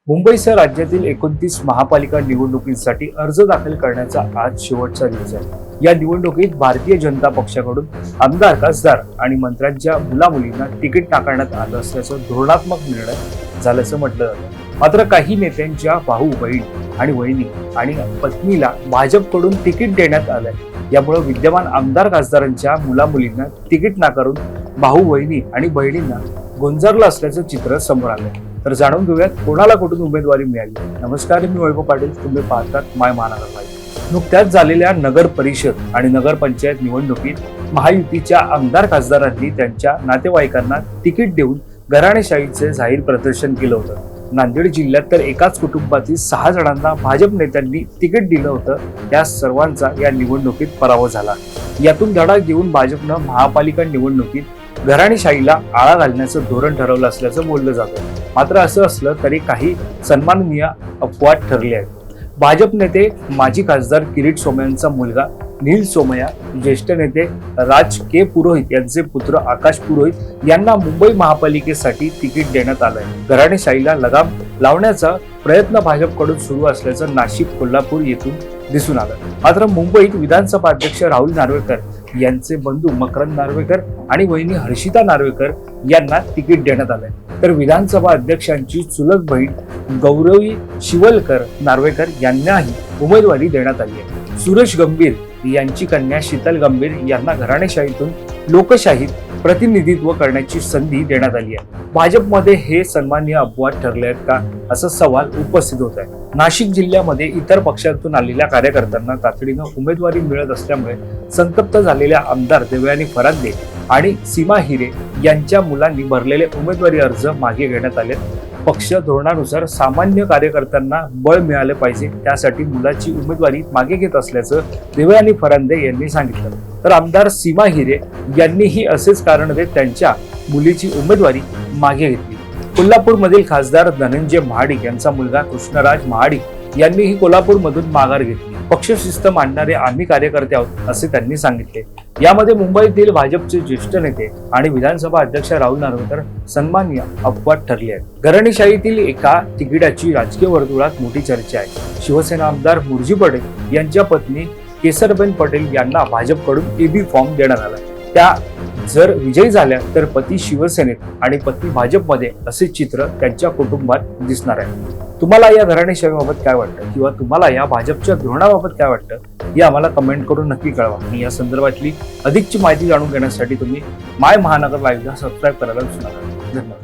मुंबईसह राज्यातील 29 महापालिका निवडणुकींसाठी अर्ज दाखल करण्याचा आज शेवटचा दिवस आहे। या निवडणुकीत भारतीय जनता पक्षाकडून आमदार, खासदार आणि मंत्र्यांच्या मुलामुलींना तिकीट नाकारण्यात आलं असल्याचं धोरणात्मक निर्णय झाल्याचं म्हटलं जातं। मात्र काही नेत्यांच्या भाऊ, बहीण आणि वहिनी आणि पत्नीला भाजपकडून तिकीट देण्यात आलंय। यामुळे विद्यमान आमदार, खासदारांच्या मुलामुलींना तिकीट नाकारून भाऊ, वहिनी आणि बहिणींना गोंजारलं असल्याचं चित्र समोर आलंय। तर जाणून घेऊयात कोणाला कुठून उमेदवारी मिळाली। नमस्कार, मी वैभव पाटील, तुम्ही पाहतात माय महानगर लाईव्ह। नुकत्याच झालेल्या नगर परिषद आणि नगर पंचायत निवडणुकीत महायुतीच्या आमदार, खासदारांनी त्यांच्या नातेवाईकांना तिकीट देऊन घराणेशाहीचे जाहीर प्रदर्शन केलं होतं। नांदेड जिल्ह्यात तर एकाच कुटुंबातील 6 जणांना भाजप नेत्यांनी तिकीट दिलं होतं। त्या सर्वांचा या निवडणुकीत पराभव झाला। यातून धडा घेऊन भाजपनं महापालिका निवडणुकीत घराणेशाहीला आळा घालण्याचं धोरण ठरवलं असल्याचं बोललं जातं। मात्र असं असलं तरी काही सन्माननीय अपवाद ठरले आहेत। भाजप नेते माजी खासदार किरीट सोमय्यांचा मुलगा नील सोमय्या, ज्येष्ठ नेते राज के पुरोहित यांचे पुत्र आकाश पुरोहित यांना मुंबई महापालिकेसाठी तिकीट देण्यात आलंय। घराणेशाहीला लगाम लावण्याचा प्रयत्न भाजपकडून सुरू असल्याचं नाशिक, कोल्हापूर येथून दिसून आलं। मात्र मुंबईत विधानसभा अध्यक्ष राहुल नार्वेकर यांचे बंधू मकरंद नार्वेकर आणि वहिनी हर्षिता नार्वेकर यांना तिकीट देण्यात आलंय। तर विधानसभा अध्यक्षांची चुलत बहीण गौरवी शिवलकर नार्वेकर यांनाही उमेदवारी देण्यात आली आहे। सुरेश गंभीर यांची कन्या शीतल गंभीर यांना घराणेशाहीतून लोकशाहीत प्रतिनिधित्व करण्याची संधी देण्यात आली आहे। भाजपमध्ये हे सन्माननीय अपवाद ठरले आहेत का, असा सवाल उपस्थित होत आहे। नाशिक जिल्ह्यामध्ये इतर पक्षातून आलेल्या कार्यकर्त्यांना तातडीनं उमेदवारी मिळत असल्यामुळे संतप्त झालेल्या आमदार देवयानी फरांदे आणि सीमा हिरे यांच्या मुलांनी भरलेले उमेदवारी अर्ज मागे घेण्यात आले। पक्ष धोरणानुसार सामान्य कार्यकर्त्यांना बळ मिळाले पाहिजे, त्यासाठी मुलाची उमेदवारी मागे घेत असल्याचं देवयानी फरांदे यांनी सांगितलं। तर आमदार सीमा हिरे यांनीही असेच कारण देत त्यांच्या मुलीची उमेदवारी मागे घेतली। कोल्हापूरमधील खासदार धनंजय महाडिक यांचा मुलगा कृष्णराज महाडिक यांनीही कोल्हापूरमधून माघार घेतली। पक्षशिस्त मांडणारे आम्ही कार्यकर्ते आहोत, असे त्यांनी सांगितले। यामध्ये मुंबईतील भाजपचे ज्येष्ठ नेते आणि विधानसभा अध्यक्ष राहुल नार्वेकर सन्माननीय अपवाद ठरले आहेत। घराणेशाहीतील एका तिकिटाची राजकीय वर्तुळात मोठी चर्चा आहे। शिवसेना आमदार मुरजी पटेल यांच्या पत्नी केसरबेन पटेल यांना भाजपकडून एबी फॉर्म देण्यात आला। त्या जर विजयी झाल्या तर पती शिवसेनेत आणि पत्नी भाजपमध्ये असे चित्र त्यांच्या कुटुंबात दिसणार आहे। तुम्हाला या घराणेशाहीबाबत काय वाटतं, किंवा तुम्हाला या भाजपच्या धोरणाबाबत काय वाटतं, हे आम्हाला कमेंट करून नक्की कळवा। आणि या संदर्भातली अधिकची माहिती जाणून घेण्यासाठी तुम्ही माय महानगर लाईव्हला सबस्क्राईब करायला विसरू नका। धन्यवाद।